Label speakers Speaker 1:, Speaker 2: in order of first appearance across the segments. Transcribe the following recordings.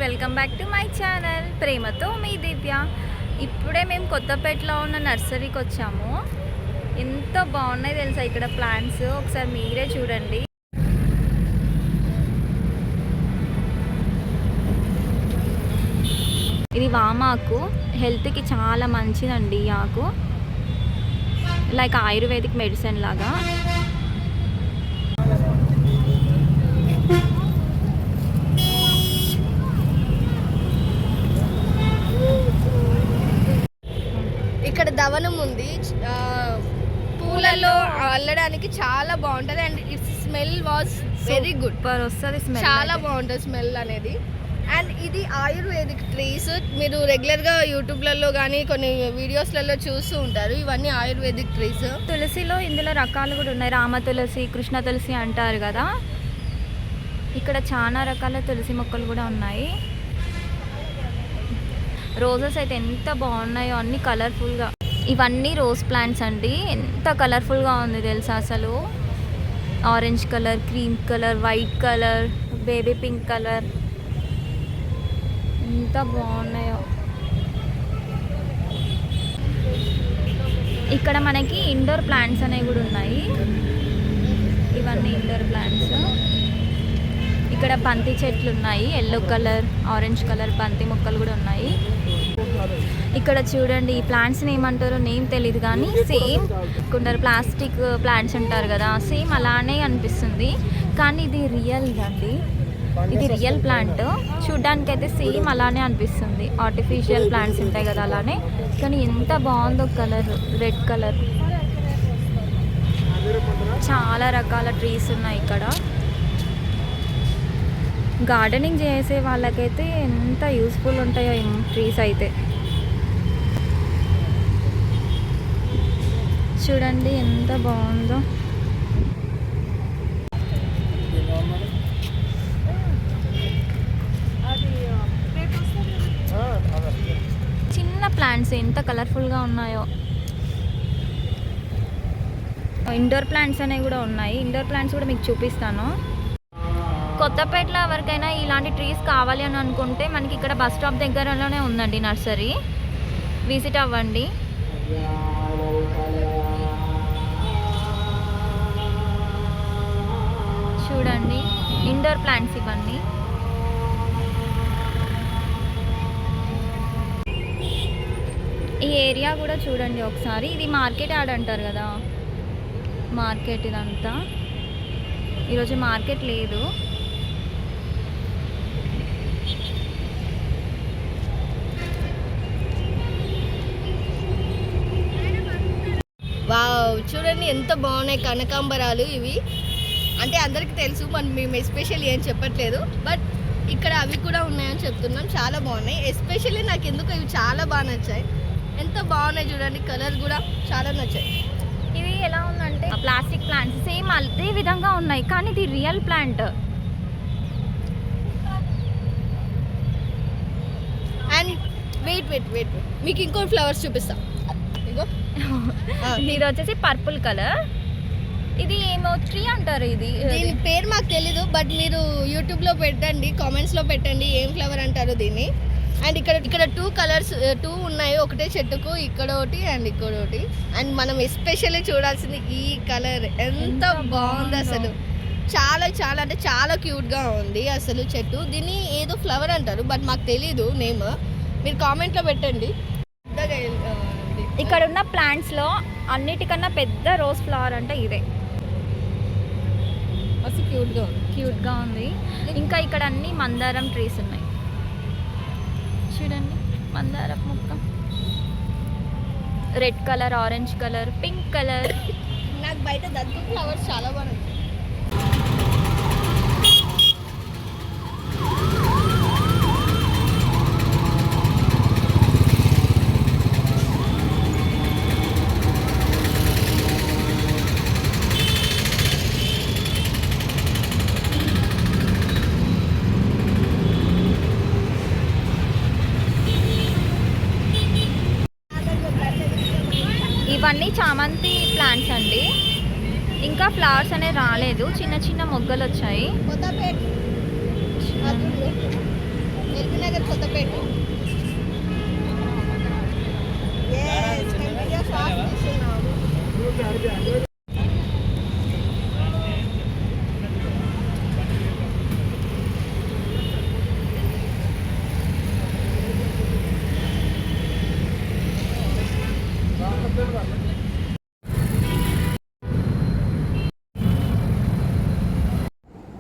Speaker 1: Welcome back to my channel ప్రేమతో మీ దివ్య. ఇప్పుడే మేము కొత్తపేటలో ఉన్న నర్సరీకి వచ్చాము. ఎంత బాగున్నాయి తెలుసా ఇక్కడ ప్లాంట్స్, ఒకసారి మీరే చూడండి. ఇది వామాకు, హెల్త్కి చాలా మంచిదండి ఈ ఆకు, లైక్ ఆయుర్వేదిక్ మెడిసిన్ లాగా.
Speaker 2: ఇక్కడ దవనం ఉంది, పూలలో అల్లడానికి చాలా బాగుంటుంది. And it's smell was very good,
Speaker 1: వస్తుంది స్మెల్,
Speaker 2: చాలా బాగుంటుంది స్మెల్ అనేది. అండ్ ఇది ఆయుర్వేదిక్ ట్రీస్, మీరు రెగ్యులర్గా యూట్యూబ్లలో కానీ కొన్ని వీడియోస్లలో చూస్తూ ఉంటారు. ఇవన్నీ ఆయుర్వేదిక్ ట్రీస్.
Speaker 1: తులసిలో ఇందులో రకాలు కూడా ఉన్నాయి, రామ తులసి, కృష్ణ తులసి అంటారు కదా. ఇక్కడ చాలా రకాల తులసి మొక్కలు కూడా ఉన్నాయి. రోజెస్ అయితే ఎంత బాగున్నాయో, అన్ని కలర్ఫుల్గా. ఇవన్నీ రోజ్ ప్లాంట్స్ అండి, ఎంత కలర్ఫుల్గా ఉంది తెలుసా అసలు. Orange colour, cream colour, white colour, baby pink colour, ఎంత బాగున్నాయో. ఇక్కడ మనకి ఇండోర్ ప్లాంట్స్ అనేవి కూడా ఉన్నాయి. ఇవన్నీ ఇండోర్ ప్లాంట్స్. ఇక్కడ బంతి చెట్లు ఉన్నాయి, ఎల్లో కలర్, ఆరెంజ్ కలర్ బంతి మొక్కలు కూడా ఉన్నాయి. ఇక్కడ చూడండి, ఈ ప్లాంట్స్ని ఏమంటారో నేమ్ తెలియదు కానీ సేమ్ కొందరు ప్లాస్టిక్ ప్లాంట్స్ ఉంటారు కదా, సేమ్ అలానే అనిపిస్తుంది. కానీ ఇది రియల్ అండి, ఇది రియల్ ప్లాంట్. చూడ్డానికి అయితే సేమ్ అలానే అనిపిస్తుంది, ఆర్టిఫిషియల్ ప్లాంట్స్ ఉంటాయి కదా అలానే. కానీ ఎంత బాగుందో కలర్, రెడ్ కలర్. చాలా రకాల ట్రీస్ ఉన్నాయి ఇక్కడ. గార్డెనింగ్ చేసే వాళ్ళకైతే ఎంత యూస్ఫుల్ ఉంటాయో ఈ ట్రీస్ అయితే. చూడండి ఎంత బాగుందో. చిన్న ప్లాంట్స్ ఎంత కలర్ఫుల్గా ఉన్నాయో. ఇండోర్ ప్లాంట్స్ అనేవి కూడా ఉన్నాయి. ఇండోర్ ప్లాంట్స్ కూడా మీకు చూపిస్తాను. కొత్తపేటలో ఎవరికైనా ఇలాంటి ట్రీస్ కావాలి అని అనుకుంటే మనకి ఇక్కడ బస్ స్టాప్ దగ్గరలోనే ఉందండి నర్సరీ, విజిట్ అవ్వండి. చూడండి ఇండోర్ ప్లాంట్స్ ఇవన్నీ. ఈ ఏరియా కూడా చూడండి ఒకసారి. ఇది మార్కెట్ యార్డ్ అంటారు కదా, మార్కెట్ ఇదంతా. ఈరోజు మార్కెట్ లేదు.
Speaker 2: వావ్, చూడండి ఎంత బాగున్నాయి కనకాంబరాలు. ఇవి అంటే అందరికీ తెలుసు, మేము ఎస్పెషల్లీ ఏం చెప్పట్లేదు, బట్ ఇక్కడ అవి కూడా ఉన్నాయని చెప్తున్నాం. చాలా బాగున్నాయి. ఎస్పెషల్లీ నాకు ఎందుకు ఇవి చాలా బాగా నచ్చాయి. ఎంత బాగున్నాయి చూడండి, కలర్ కూడా చాలా నచ్చాయి.
Speaker 1: ఇవి ఎలా ఉందంటే ప్లాస్టిక్ ప్లాంట్స్ సేమ్ అదే విధంగా ఉన్నాయి, కానీ ఇది real plant.
Speaker 2: And wait wait wait మీకు ఇంకో ఫ్లవర్స్ చూపిస్తా. ఇగో
Speaker 1: ఇది వచ్చేసి పర్పుల్ కలర్. ఇది ఏమో ట్రీ అంటారు, ఇది
Speaker 2: దీని పేరు మాకు తెలీదు, బట్ మీరు యూట్యూబ్లో పెట్టండి, కామెంట్స్లో పెట్టండి ఏం ఫ్లవర్ అంటారు దీన్ని. అండ్ ఇక్కడ టూ ఉన్నాయి, ఒకటే చెట్టుకు, ఇక్కడ ఒకటి అండ్ ఇక్కడ ఒకటి. అండ్ మనం ఎస్పెషల్లీ చూడాల్సింది ఈ కలర్, ఎంత బాగుంది అసలు. చాలా చాలా అంటే చాలా క్యూట్గా ఉంది అసలు చెట్టు. దీన్ని ఏదో ఫ్లవర్ అంటారు, బట్ మాకు తెలీదు నేమ్. మీరు కామెంట్లో పెట్టండి.
Speaker 1: ఇక్కడ ఉన్న ప్లాంట్స్లో అన్నిటికన్నా పెద్ద రోజ్ ఫ్లవర్ అంటే ఇదే.
Speaker 2: అసలు
Speaker 1: క్యూట్గా ఉంది. ఇంకా ఇక్కడ అన్ని మందారం ట్రీస్ ఉన్నాయి. చూడండి మందారం మొక్క, red colour, orange colour, pink colour.
Speaker 2: నాకు బయట దత్తు ఫ్లవర్స్ చాలా బాగున్నాయి.
Speaker 1: ఇవన్నీ చామంతి ప్లాంట్స్ అండి. ఇంకా ఫ్లవర్స్ అనేవి రాలేదు, చిన్న చిన్న మొగ్గలు వచ్చాయి.
Speaker 2: కొత్తపేట కొత్తపేట. Yes, మేము వీడియో షార్ట్ తీస్తున్నాము.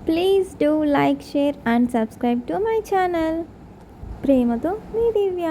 Speaker 1: Please do like, share and subscribe to my channel. ప్రేమతో మీ దివ్య.